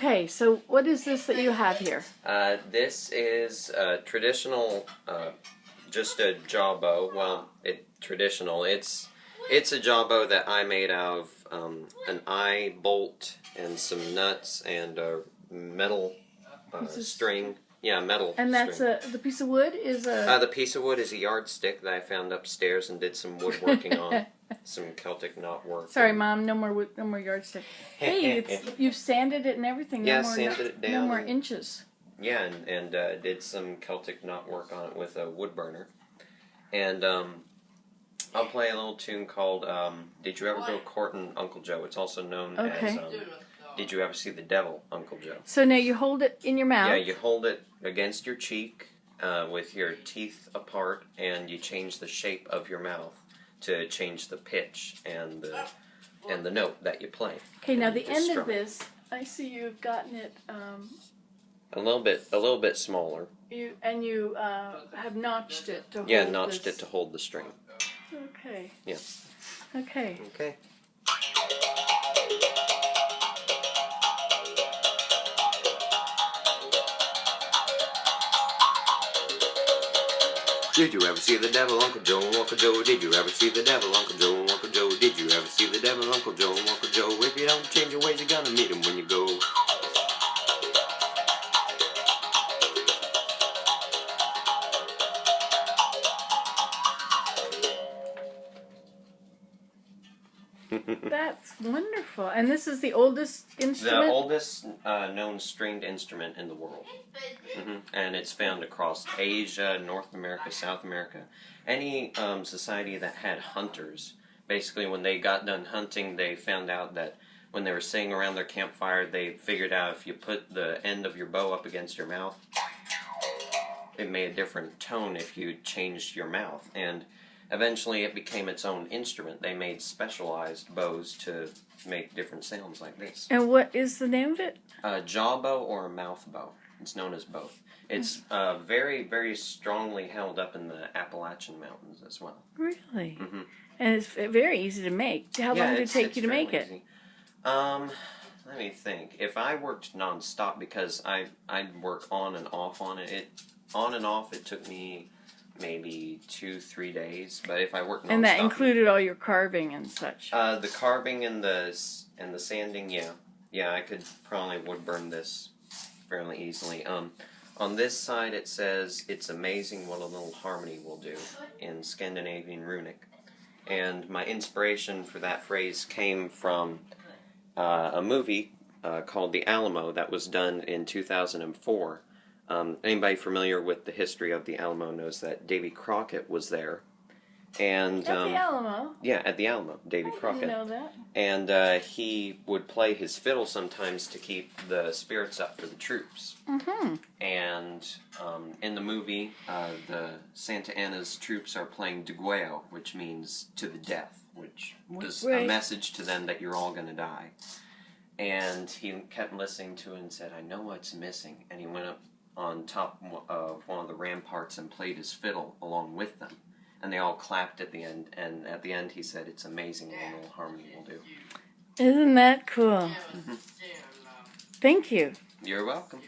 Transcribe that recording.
Okay, so what is this that you have here? This is traditional, just a jaw bow. Well, traditional. It's a jaw bow that I made out of an eye bolt and some nuts and a metal string. Yeah, metal. And that's string. the piece of wood is a. The piece of wood is a yardstick that I found upstairs and did some woodworking on. Some Celtic knot work. Sorry, Mom. No more wood, no more yardstick. Hey, you've sanded it and everything. Yeah, no more, sanded it down. No more inches. Yeah, and did some Celtic knot work on it with a wood burner. And I'll play a little tune called "Did You Ever Go Courtin' Uncle Joe?" It's also known as "Did You Ever See the Devil, Uncle Joe?" So now you hold it in your mouth. Yeah, you hold it against your cheek with your teeth apart, and you change the shape of your mouth to change the pitch and the note that you play. Okay, now the end of this, I see you've gotten it a little bit smaller. You have notched it to hold. Yeah, notched it to hold the string. Okay. Yeah. Okay. Okay. Did you ever see the devil, Uncle Joe, Uncle Joe? Did you ever see the devil, Uncle Joe, Uncle Joe? Did you ever see the devil, Uncle Joe, Uncle Joe? If you don't change your ways, you're gonna meet him when you go. That's wonderful. And this is the oldest instrument? The oldest known stringed instrument in the world. And it's found across Asia, North America, South America. Any society that had hunters, basically when they got done hunting, they found out that when they were sitting around their campfire, they figured out if you put the end of your bow up against your mouth, it made a different tone if you changed your mouth. And eventually it became its own instrument. They made specialized bows to make different sounds like this. And what is the name of it? A jaw bow or a mouth bow. It's known as both. It's very, very strongly held up in the Appalachian Mountains as well. Really? And it's very easy to make. How long did it take you to make it? Easy. Let me think. If I worked non-stop, because I'd work on and off on it, on and off it took me maybe 2-3 days, but if I worked non-stop... And that included all your carving and such? The carving and the sanding, yeah. Yeah, I could probably wood burn this fairly easily. On this side it says, "It's amazing what a little harmony will do," in Scandinavian runic. And my inspiration for that phrase came from a movie called The Alamo that was done in 2004. Anybody familiar with the history of the Alamo knows that Davy Crockett was there. And, at the Alamo? Yeah, at the Alamo, Davy Crockett. I didn't know that. And he would play his fiddle sometimes to keep the spirits up for the troops. And in the movie, the Santa Anna's troops are playing Degueo, which means to the death, which was a message to them that you're all going to die. And he kept listening to it and said, "I know what's missing." And he went up on top of one of the ramparts and played his fiddle along with them. And they all clapped at the end, and at the end he said, "It's amazing what a little harmony will do." Isn't that cool? Thank you. You're welcome.